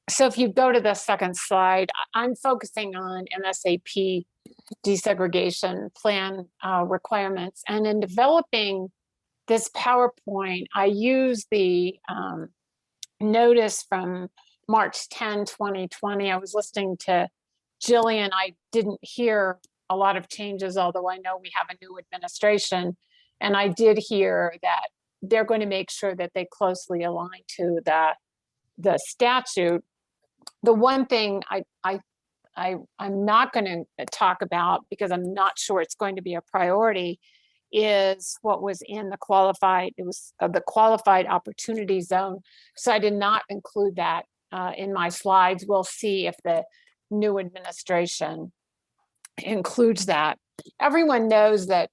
So if you go to the second slide, I'm focusing on MSAP desegregation plan requirements. And in developing this PowerPoint, I use the notice from March 10, 2020. I was listening to Jillian. I didn't hear a lot of changes, although I know we have a new administration. And I did hear that they're going to make sure that they closely align to the statute. The one thing I'm not going to talk about, because I'm not sure it's going to be a priority, is what was in the qualified, it was the qualified opportunity zone. So I did not include that in my slides. We'll see if the new administration includes that. Everyone knows that,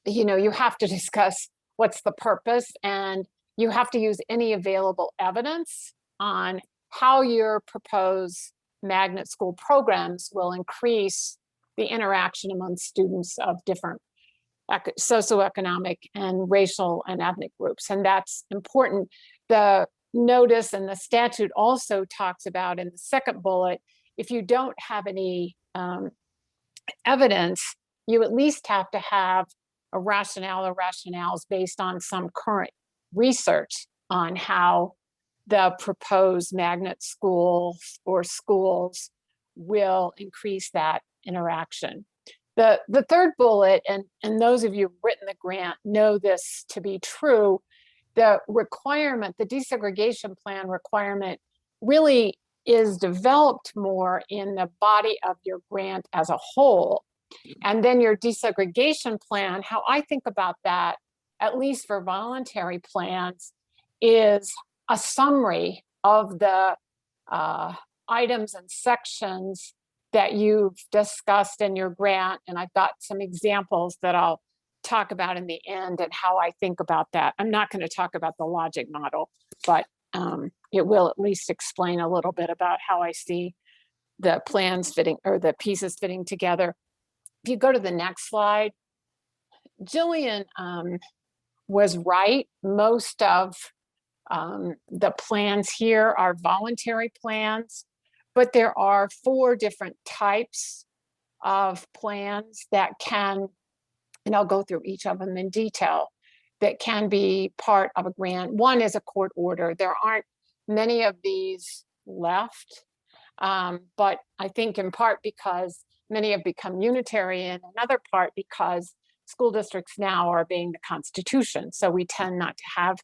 you have to discuss what's the purpose, and you have to use any available evidence on how your proposed magnet school programs will increase the interaction among students of different socioeconomic and racial and ethnic groups. And that's important. The notice and the statute also talks about, in the second bullet, if you don't have any evidence, you at least have to have a rationale or rationales based on some current research on how the proposed magnet schools or schools will increase that interaction. The third bullet, and those of you who've written the grant know this to be true, the requirement, the desegregation plan requirement, really is developed more in the body of your grant as a whole. And then your desegregation plan, how I think about that, at least for voluntary plans, is a summary of the items and sections that you've discussed in your grant. And I've got some examples that I'll talk about in the end and how I think about that. I'm not going to talk about the logic model, but it will at least explain a little bit about how I see the plans fitting, or the pieces fitting together. If you go to the next slide, Jillian was right. Most of the plans here are voluntary plans, but there are 4 different types of plans that can, and I'll go through each of them in detail, that can be part of a grant. One is a court order. There aren't many of these left, but I think in part because many have become unitary, and another part because school districts now are obeying the Constitution. So we tend not to have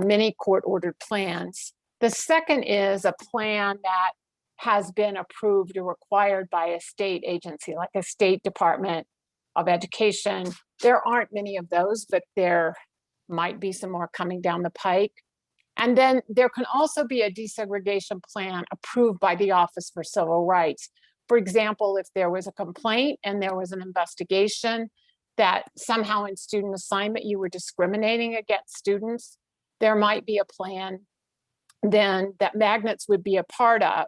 many court-ordered plans. The second is a plan that has been approved or required by a state agency, like a state Department of Education. There aren't many of those, but there might be some more coming down the pike. And then there can also be a desegregation plan approved by the Office for Civil Rights. For example, if there was a complaint and there was an investigation that somehow in student assignment you were discriminating against students, there might be a plan then that magnets would be a part of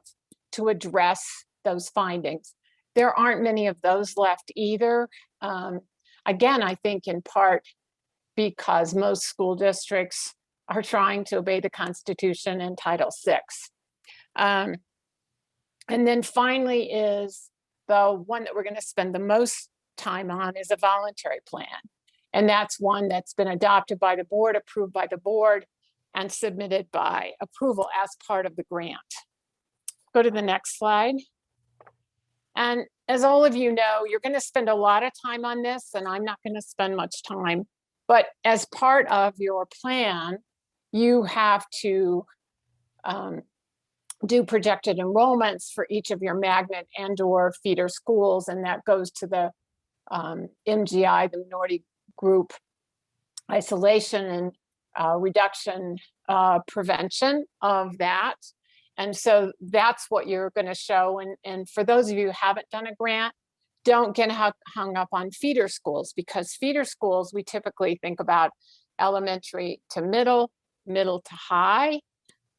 to address those findings. There aren't many of those left either. Again, I think in part because most school districts are trying to obey the Constitution and Title VI. And then finally is the one that we're going to spend the most time on is a voluntary plan. And that's one that's been adopted by the board, approved by the board, and submitted by approval as part of the grant. Go to the next slide. And as all of you know, you're going to spend a lot of time on this, and I'm not going to spend much time. But as part of your plan, you have to do projected enrollments for each of your magnet and or feeder schools, and that goes to the MGI, the minority group isolation and reduction prevention of that. And so that's what you're going to show. And for those of you who haven't done a grant, don't get hung up on feeder schools, because feeder schools, we typically think about elementary to middle, middle to high.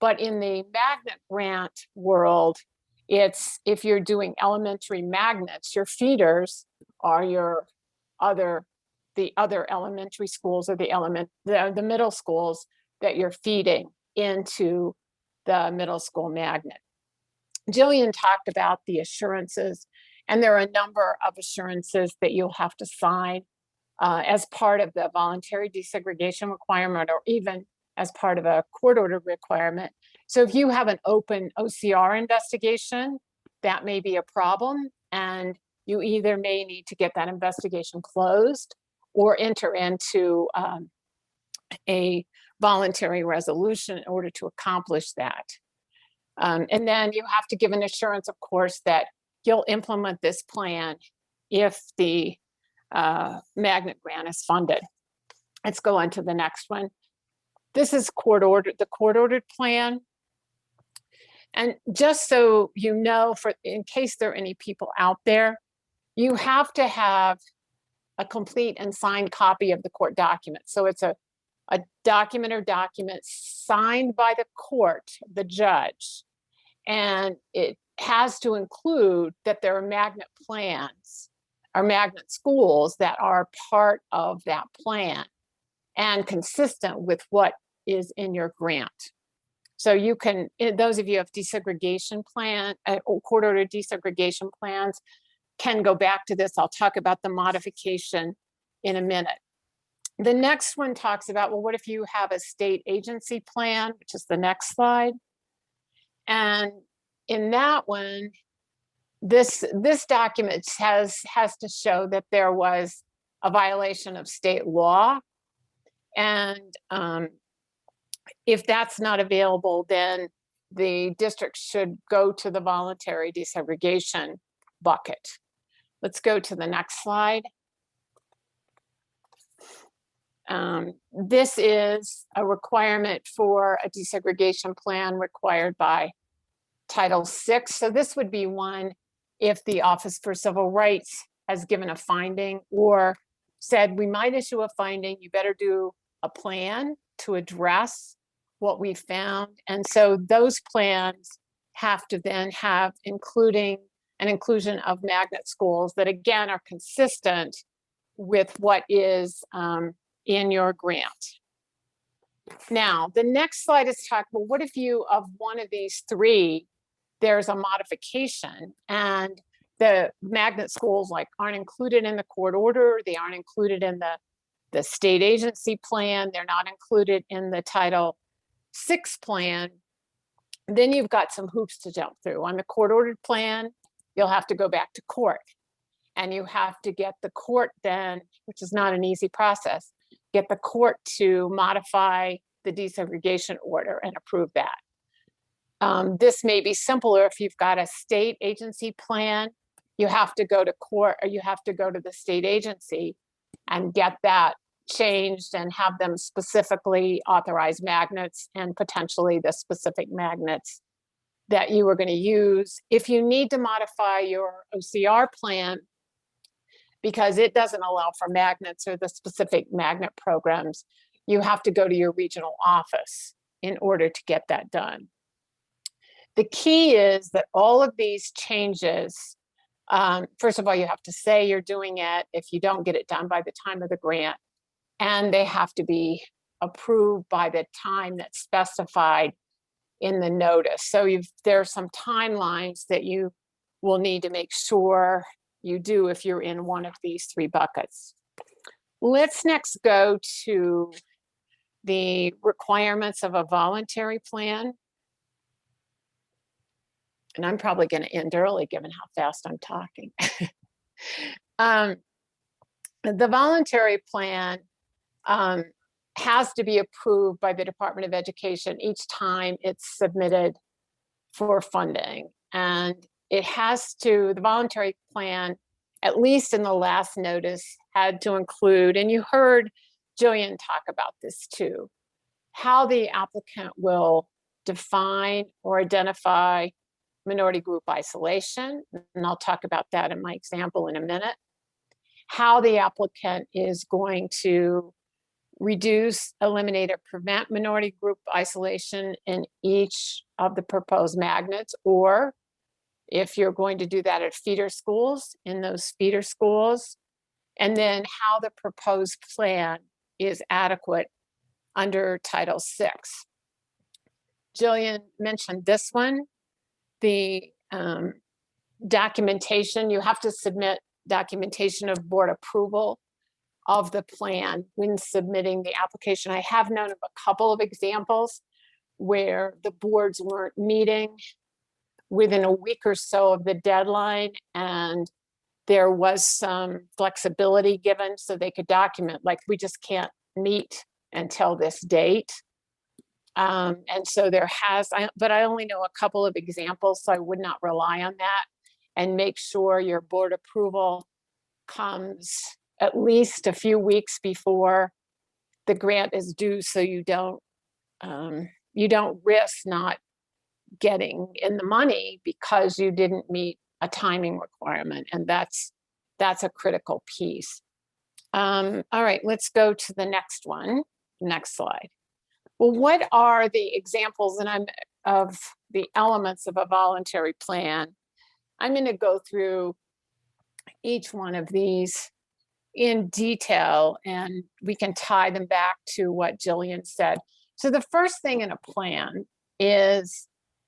But in the magnet grant world, it's if you're doing elementary magnets, your feeders are your the other elementary schools or the middle schools that you're feeding into the middle school magnet. Jillian talked about the assurances, and there are a number of assurances that you'll have to sign as part of the voluntary desegregation requirement, or even as part of a court order requirement. So if you have an open OCR investigation, that may be a problem, and you either may need to get that investigation closed or enter into a voluntary resolution in order to accomplish that. And then you have to give an assurance, of course, that you'll implement this plan if the magnet grant is funded. Let's go on to the next one. This is the court-ordered plan. And just so you know, in case there are any people out there, you have to have a complete and signed copy of the court document. So it's a document or documents signed by the court, the judge, and it has to include that there are magnet plans or magnet schools that are part of that plan and consistent with what is in your grant. So you can, those of you who have desegregation plan, court-ordered desegregation plans, can go back to this. I'll talk about the modification in a minute. The next one talks about, well, what if you have a state agency plan, which is the next slide. And in that one, this document has to show that there was a violation of state law. And if that's not available, then the district should go to the voluntary desegregation bucket. Let's go to the next slide. This is a requirement for a desegregation plan required by Title VI. So this would be one if the Office for Civil Rights has given a finding or said, we might issue a finding, you better do a plan to address what we found. And so those plans have to then have an inclusion of magnet schools that, again, are consistent with what is in your grant. Now, the next slide is talking about, what if you, of one of these three, there's a modification and the magnet schools aren't included in the court order, they aren't included in the state agency plan, they're not included in the Title VI plan, then you've got some hoops to jump through. On the court-ordered plan, you'll have to go back to court, and you have to get the court then, which is not an easy process, get the court to modify the desegregation order and approve that. This may be simpler if you've got a state agency plan. You have to go to court, or you have to go to the state agency and get that changed and have them specifically authorize magnets and potentially the specific magnets that you were going to use. If you need to modify your OCR plan because it doesn't allow for magnets or the specific magnet programs, you have to go to your regional office in order to get that done. The key is that all of these changes, first of all, you have to say you're doing it if you don't get it done by the time of the grant, and they have to be approved by the time that's specified in the notice. So there are some timelines that you will need to make sure you do if you're in one of these three buckets. Let's next go to the requirements of a voluntary plan. And I'm probably going to end early given how fast I'm talking. The voluntary plan has to be approved by the Department of Education each time it's submitted for funding. And it has to, the voluntary plan, at least in the last notice, had to include, and you heard Jillian talk about this too, how the applicant will define or identify minority group isolation, and I'll talk about that in my example in a minute, how the applicant is going to reduce, eliminate, or prevent minority group isolation in each of the proposed magnets, or if you're going to do that at feeder schools, in those feeder schools, and then how the proposed plan is adequate under Title VI. Jillian mentioned this one, the documentation. You have to submit documentation of board approval of the plan when submitting the application. I have known of a couple of examples where the boards weren't meeting within a week or so of the deadline, and there was some flexibility given so they could document, like, we just can't meet until this date. And so there has, but I only know a couple of examples, so I would not rely on that. And make sure your board approval comes at least a few weeks before the grant is due, so you don't risk not getting in the money because you didn't meet a timing requirement, and that's a critical piece. All right, let's go to the next one. Next slide. Well, what are the examples of the elements of a voluntary plan? I'm going to go through each one of these in detail, and we can tie them back to what Jillian said. So the first thing in a plan is,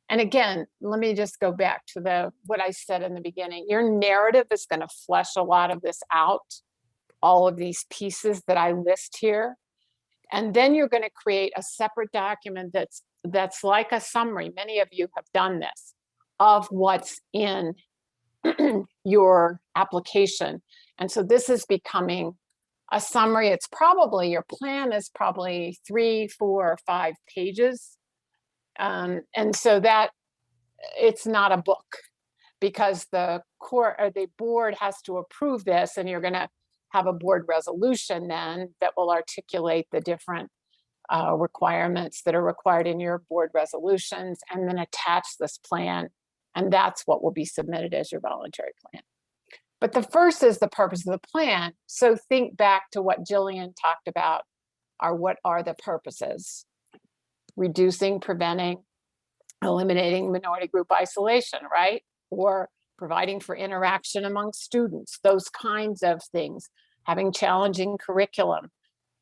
and again, let me just go back to what I said in the beginning. Your narrative is going to flesh a lot of this out, all of these pieces that I list here. And then you're going to create a separate document that's like a summary. Many of you have done this, of what's in your application. And so this is becoming a summary. It's probably, your plan is probably 3, 4, or 5 pages. And so that it's not a book, because the board has to approve this, and you're going to have a board resolution then that will articulate the different requirements that are required in your board resolutions, and then attach this plan. And that's what will be submitted as your voluntary plan. But the first is the purpose of the plan. So think back to what Jillian talked about, what are the purposes? Reducing, preventing, eliminating minority group isolation, right? Or providing for interaction among students, those kinds of things, having challenging curriculum.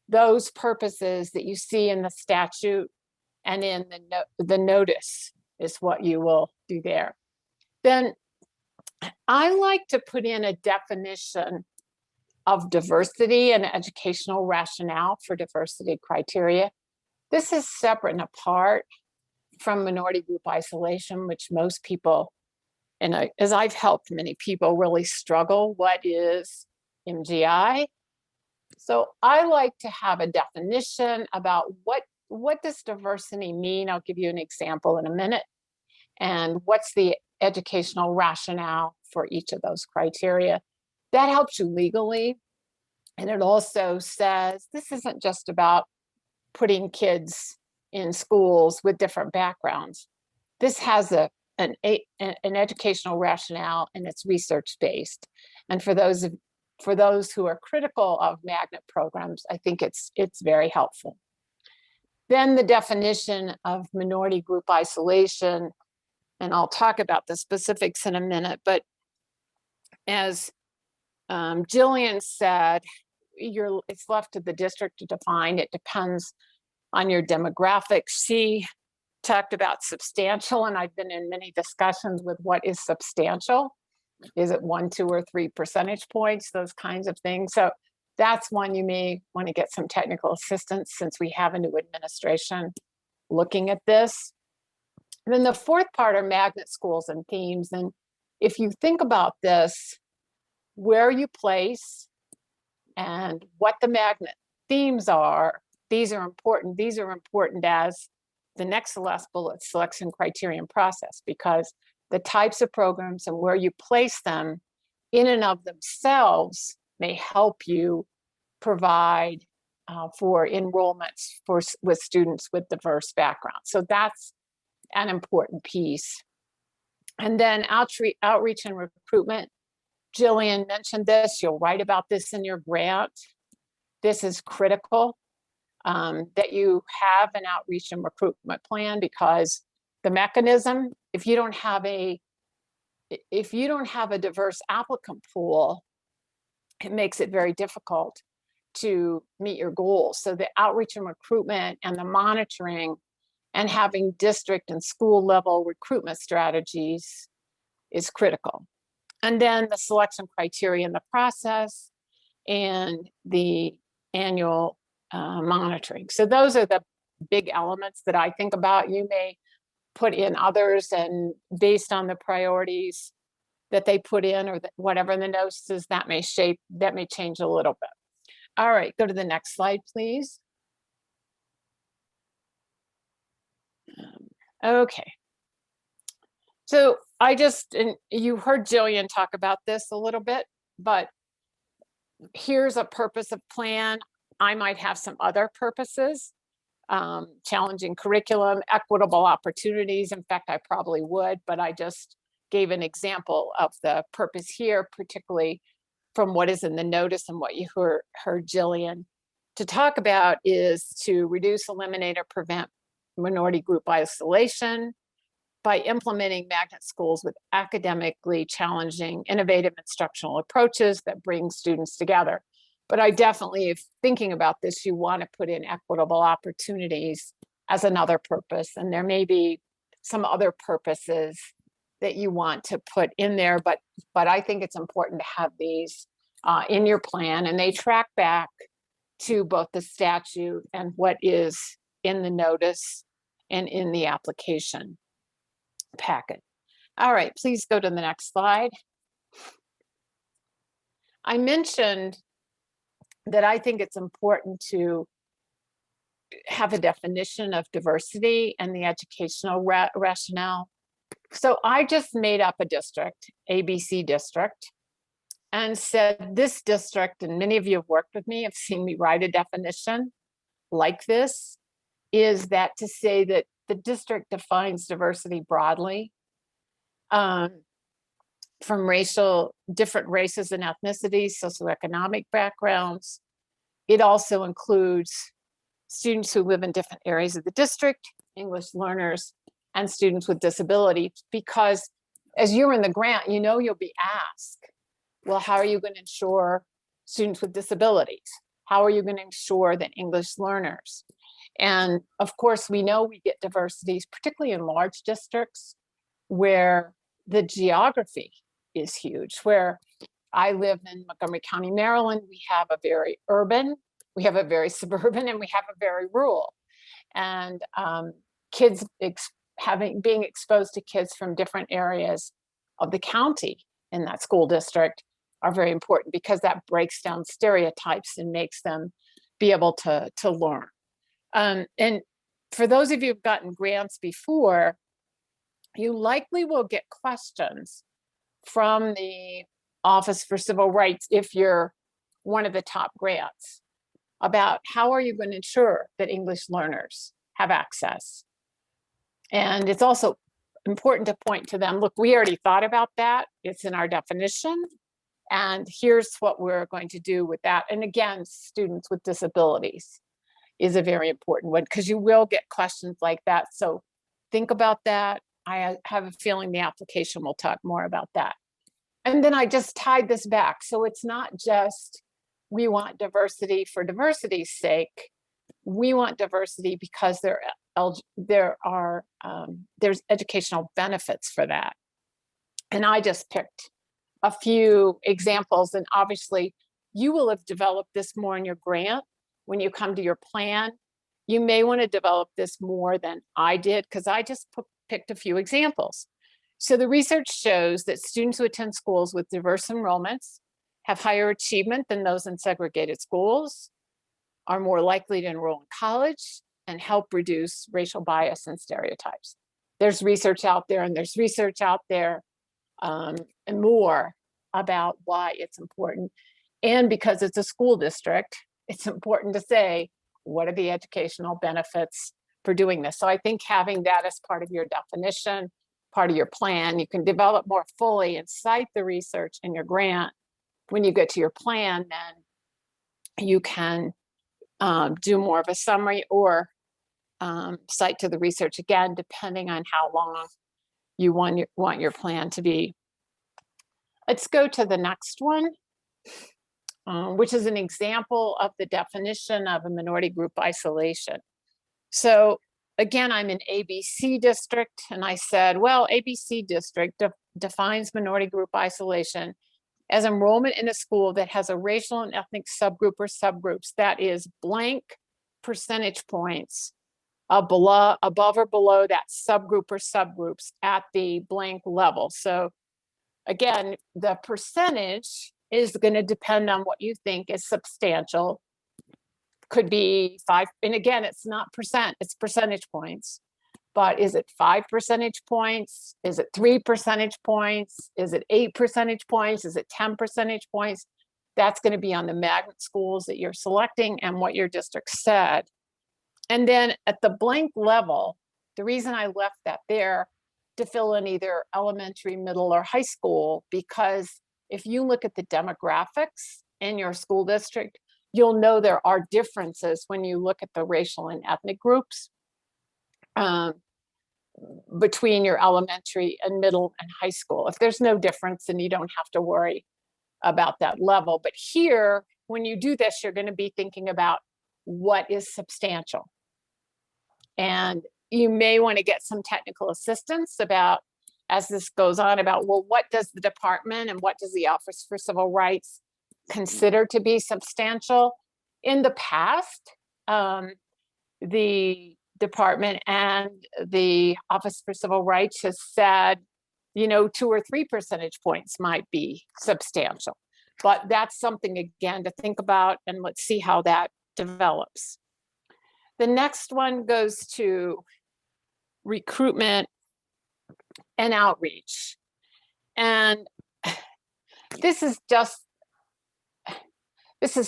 Those purposes that you see in the statute and in the notice is what you will do there. Then I like to put in a definition of diversity and educational rationale for diversity criteria. This is separate and apart from minority group isolation, which most people, and as I've helped many people, really struggle. What is MGI? So I like to have a definition about what does diversity mean. I'll give you an example in a minute. And what's the educational rationale for each of those criteria? That helps you legally. And it also says this isn't just about putting kids in schools with different backgrounds. This has an educational rationale, and it's research-based. And for those who are critical of magnet programs, I think it's very helpful. Then the definition of minority group isolation, and I'll talk about the specifics in a minute, but as Jillian said, it's left to the district to define. It depends on your demographics. She talked about substantial, and I've been in many discussions with what is substantial. Is it 1, 2, or 3 percentage points? Those kinds of things. So that's one you may want to get some technical assistance, since we have a new administration looking at this. And then the fourth part are magnet schools and themes. And if you think about this, where you place and what the magnet themes are, these are important. These are important as the next last bullet, selection criterion process, because the types of programs and where you place them in and of themselves may help you provide for enrollments with students with diverse backgrounds. So that's an important piece. And then outreach and recruitment. Jillian mentioned this. You'll write about this in your grant. This is critical, that you have an outreach and recruitment plan, because the mechanism, if you don't have a diverse applicant pool, it makes it very difficult to meet your goals. So the outreach and recruitment and the monitoring and having district and school level recruitment strategies is critical. And then the selection criteria in the process and the annual monitoring. So those are the big elements that I think about. You may put in others, and based on the priorities that they put in or whatever the notes is, that may change a little bit. All right, go to the next slide, please. Okay. So and you heard Jillian talk about this a little bit, but here's a purpose of plan. I might have some other purposes, challenging curriculum, equitable opportunities. In fact, I probably would, but I just gave an example of the purpose here, particularly from what is in the notice and what you heard Jillian to talk about, is to reduce, eliminate, or prevent minority group isolation by implementing magnet schools with academically challenging, innovative instructional approaches that bring students together. But I definitely, if thinking about this, you want to put in equitable opportunities as another purpose. And there may be some other purposes that you want to put in there, but I think it's important to have these in your plan, and they track back to both the statute and what is in the notice and in the application packet. All right, please go to the next slide. I mentioned that I think it's important to have a definition of diversity and the educational rationale. So I just made up a district, ABC district, and said this district, and many of you have worked with me, have seen me write a definition like this, is that to say that the district defines diversity broadly, from different races and ethnicities, socioeconomic backgrounds. It also includes students who live in different areas of the district, English learners, and students with disabilities, because as you're in the grant, you'll be asked, well, how are you going to ensure students with disabilities? How are you going to ensure that English learners? And of course, we know we get diversities, particularly in large districts where the geography is huge. Where I live in Montgomery County, Maryland, we have a very urban, we have a very suburban, and we have a very rural. And kids being exposed to kids from different areas of the county in that school district are very important, because that breaks down stereotypes and makes them be able to learn. And for those of you who've gotten grants before, you likely will get questions from the Office for Civil Rights, if you're one of the top grants, about how are you going to ensure that English learners have access. And it's also important to point to them, look, we already thought about that. It's in our definition. And here's what we're going to do with that. And again, students with disabilities is a very important one, because you will get questions like that. So think about that. I have a feeling the application will talk more about that. And then I just tied this back. So it's not just we want diversity for diversity's sake. We want diversity because there's educational benefits for that. And I just picked a few examples, and obviously you will have developed this more in your grant. When you come to your plan, you may want to develop this more than I did, because I just picked a few examples. So the research shows that students who attend schools with diverse enrollments have higher achievement than those in segregated schools, are more likely to enroll in college, and help reduce racial bias and stereotypes. There's research out there, and there's research out there and more about why it's important. And because it's a school district, it's important to say, what are the educational benefits for doing this? So I think having that as part of your definition, part of your plan, you can develop more fully and cite the research in your grant. When you get to your plan, then you can do more of a summary, or cite to the research again, depending on how long you want your plan to be. Let's go to the next one, which is an example of the definition of a minority group isolation. So again, I'm in ABC district, and I said, well, ABC district defines minority group isolation as enrollment in a school that has a racial and ethnic subgroup or subgroups that is blank percentage points above or below that subgroup or subgroups at the blank level. So again, the percentage is going to depend on what you think is substantial. Could be 5, and again, it's not percent, it's percentage points. But is it 5 percentage points? Is it 3 percentage points? Is it 8 percentage points? Is it 10 percentage points? That's going to be on the magnet schools that you're selecting and what your district said. And then at the blank level, the reason I left that there to fill in either elementary, middle, or high school, because if you look at the demographics in your school district, you'll know there are differences when you look at the racial and ethnic groups between your elementary and middle and high school. If there's no difference, then you don't have to worry about that level. But here, when you do this, you're going to be thinking about what is substantial. And you may want to get some technical assistance about, as this goes on, about, well, what does the department and what does the Office for Civil Rights consider to be substantial? In the past, the department and the Office for Civil Rights has said, 2 or 3 percentage points might be substantial. But that's something, again, to think about, and let's see how that develops. The next one goes to recruitment and outreach. And this is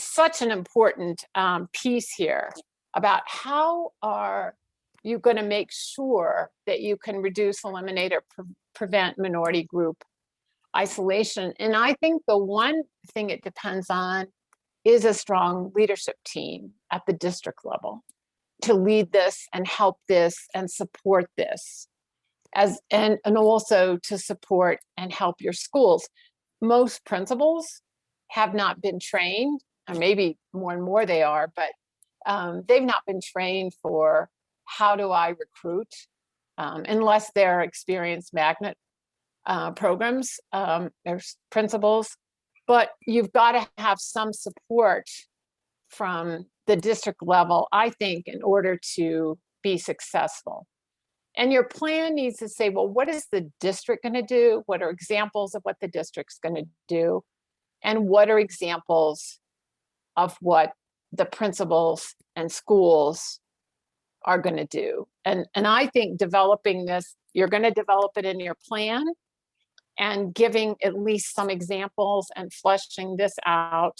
such an important piece here about how are you going to make sure that you can reduce, eliminate, or prevent minority group isolation. And I think the one thing it depends on is a strong leadership team at the district level to lead this and help this and support this, and also to support and help your schools. Most principals have not been trained, or maybe more and more they are, but they've not been trained for how do I recruit, unless they're experienced magnet programs, there's principals. But you've got to have some support from the district level, I think, in order to be successful. And your plan needs to say, well, what is the district going to do? What are examples of what the district's going to do? And what are examples of what the principals and schools are going to do? And I think developing this, you're going to develop it in your plan, and giving at least some examples and fleshing this out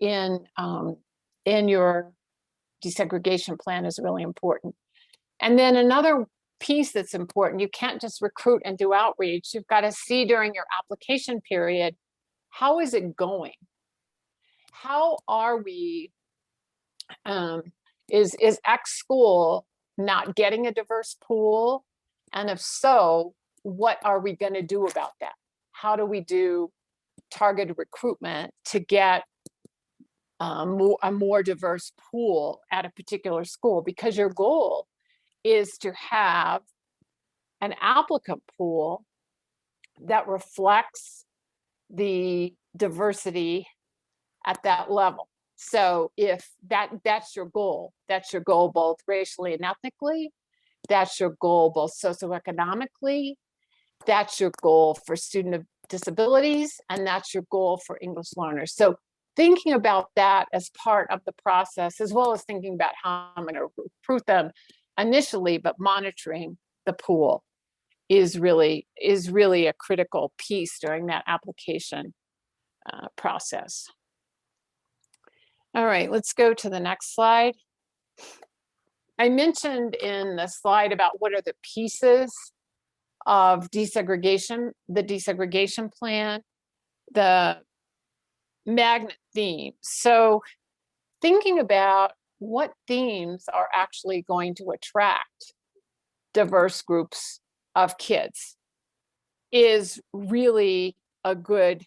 in your desegregation plan is really important. And then another piece that's important, you can't just recruit and do outreach. You've got to see during your application period, how is it going? How are we, is X school not getting a diverse pool? And if so, what are we going to do about that? How do we do targeted recruitment to get a more diverse pool at a particular school? Because your goal is to have an applicant pool that reflects the diversity at that level. So if that's your goal both racially and ethnically, that's your goal both socioeconomically, that's your goal for student of disabilities, and that's your goal for English learners. So thinking about that as part of the process, as well as thinking about how I'm going to recruit them initially, but monitoring the pool is really a critical piece during that application process. All right, let's go to the next slide. I mentioned in the slide about what are the pieces of desegregation, the desegregation plan, the magnet theme. So thinking about what themes are actually going to attract diverse groups of kids is really a good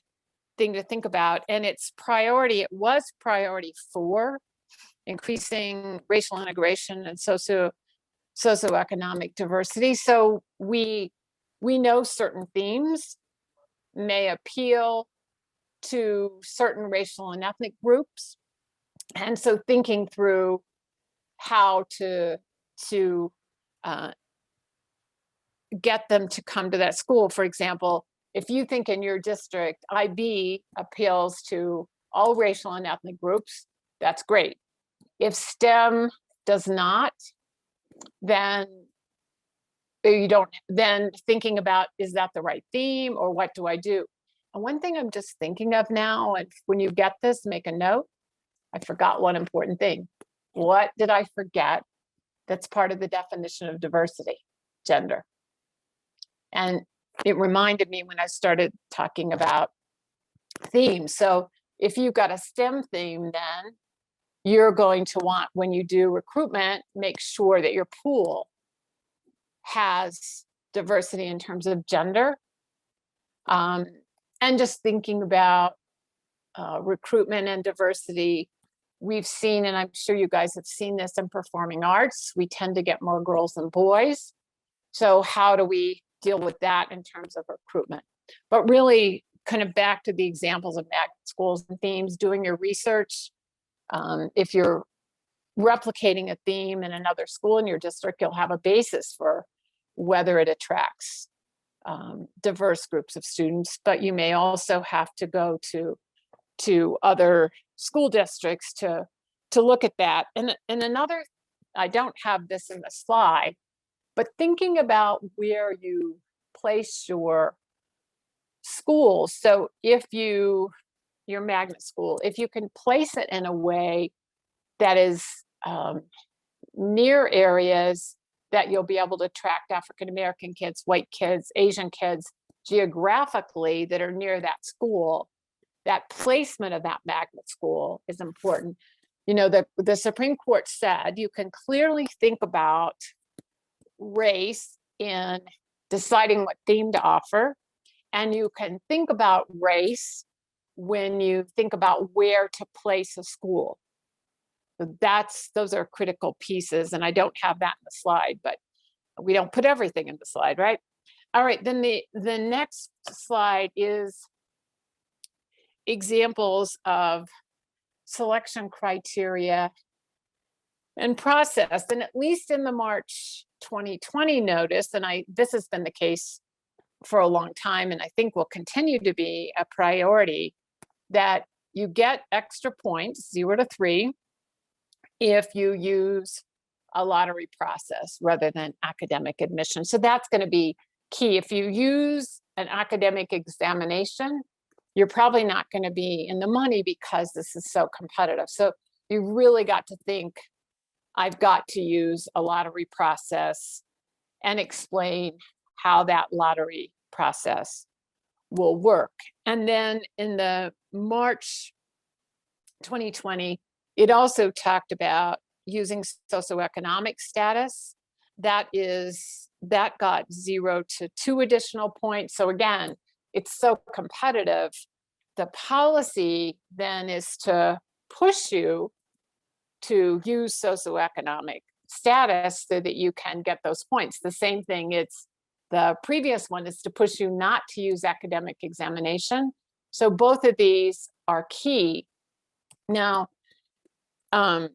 thing to think about. And it was priority 4, increasing racial integration and socioeconomic diversity. So we know certain themes may appeal to certain racial and ethnic groups. And so thinking through how to get them to come to that school. For example, if you think in your district, IB appeals to all racial and ethnic groups, that's great. If STEM does not, then you don't, then thinking about, is that the right theme or what do I do? And one thing I'm just thinking of now, and when you get this, make a note. I forgot one important thing. What did I forget? That's part of the definition of diversity, gender. And it reminded me when I started talking about themes. So if you've got a STEM theme, then you're going to want, when you do recruitment, make sure that your pool has diversity in terms of gender. And just thinking about recruitment and diversity, we've seen, and I'm sure you guys have seen this in performing arts, we tend to get more girls than boys. So how do we deal with that in terms of recruitment? But really, kind of back to the examples of magnet schools and themes, doing your research. If you're replicating a theme in another school in your district, you'll have a basis for whether it attracts diverse groups of students. But you may also have to go to other school districts to look at that. And another, I don't have this in the slide, but thinking about where you place your schools. So if your magnet school, if you can place it in a way that is near areas that you'll be able to attract African-American kids, white kids, Asian kids, geographically that are near that school, that placement of that magnet school is important. You know, the Supreme Court said you can clearly think about race in deciding what theme to offer, and you can think about race when you think about where to place a school. So those are critical pieces, and I don't have that in the slide, but we don't put everything in the slide, right? All right, then the next slide is examples of selection criteria and process. And at least in the March 2020 notice, and this has been the case for a long time, and I think will continue to be a priority, that you get extra points, 0 to 3, if you use a lottery process rather than academic admission. So that's going to be key. If you use an academic examination, you're probably not going to be in the money because this is so competitive. So you really got to think, I've got to use a lottery process and explain how that lottery process will work. And then in the March 2020, it also talked about using socioeconomic status. That got 0 to 2 additional points. So again, it's so competitive. The policy then is to push you to use socioeconomic status so that you can get those points. The same thing, the previous one is to push you not to use academic examination. So both of these are key. Now, in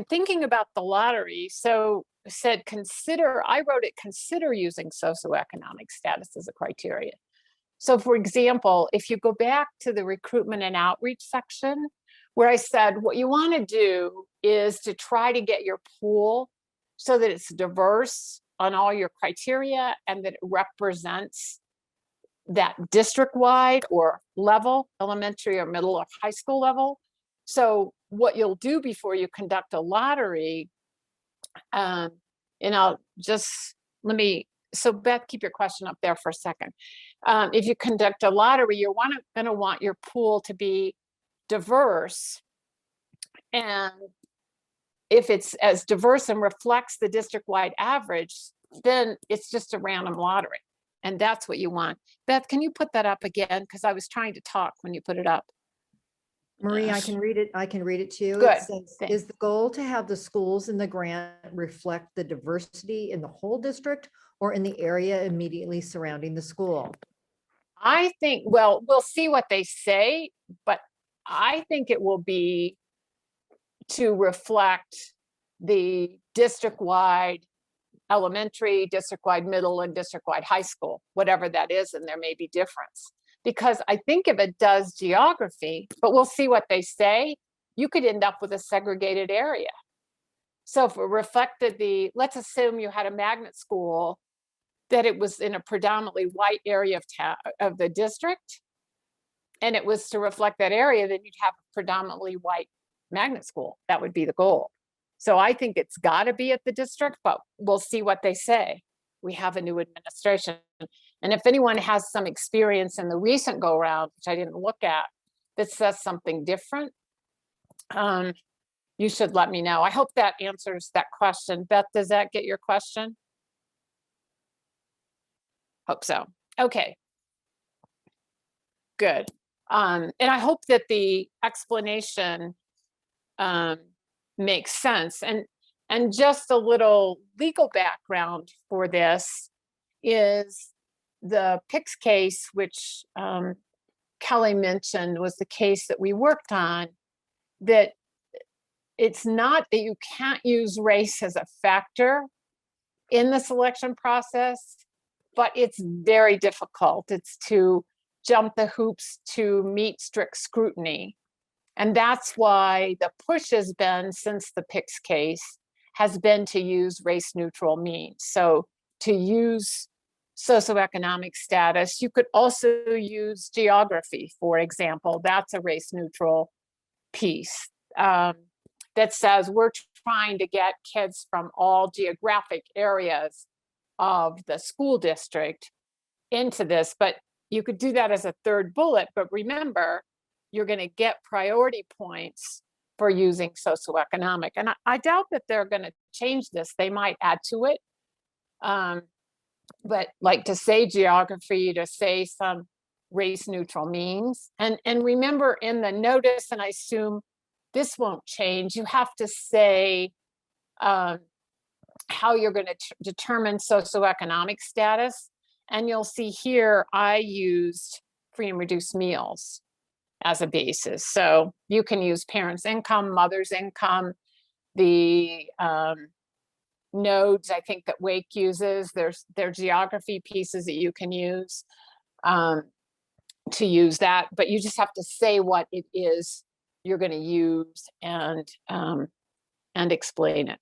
thinking about the lottery, so said I wrote it, consider using socioeconomic status as a criteria. So for example, if you go back to the recruitment and outreach section, where I said what you want to do is to try to get your pool so that it's diverse on all your criteria and that it represents that district-wide or level, elementary or middle or high school level. So what you'll do before you conduct a lottery, and I'll just, so Beth, keep your question up there for a second. If you conduct a lottery, you're going to want your pool to be diverse. And if it's as diverse and reflects the district-wide average, then it's just a random lottery. And that's what you want. Beth, can you put that up again? Because I was trying to talk when you put it up. Marie, I can read it. I can read it to you. Good. It says, Thanks. is the goal to have the schools in the grant reflect the diversity in the whole district or in the area immediately surrounding the school? I think, well, we'll see what they say, but I think it will be to reflect the district-wide elementary, district-wide middle, and district-wide high school, whatever that is, and there may be difference. Because I think if it does geography, but we'll see what they say, you could end up with a segregated area. So if it reflected let's assume you had a magnet school, that it was in a predominantly white area of the district, and it was to reflect that area, then you'd have a predominantly white magnet school. That would be the goal. So I think it's got to be at the district, but we'll see what they say. We have a new administration. And if anyone has some experience in the recent go round, which I didn't look at, that says something different, you should let me know. I hope that answers that question. Beth, does that get your question? Hope so. Okay. Good. And I hope that the explanation makes sense. And just a little legal background for this is the PICS case, which Kelly mentioned was the case that we worked on, that it's not that you can't use race as a factor in the selection process, but it's very difficult. It's to jump the hoops to meet strict scrutiny. And that's why the push has been, since the PICS case, has been to use race neutral means. So to use socioeconomic status, you could also use geography, for example. That's a race neutral piece that says we're trying to get kids from all geographic areas of the school district into this, but you could do that as a third bullet. But remember, you're going to get priority points for using socioeconomic. And I doubt that they're going to change this. They might add to it. But like to say geography, to say some race neutral means. And remember in the notice, and I assume this won't change, you have to say how you're going to determine socioeconomic status. And you'll see here, I used free and reduced meals as a basis. So you can use parents' income, mother's income, the nodes I think that Wake uses. There's geography pieces that you can use to use that, but you just have to say what it is you're going to use and explain it.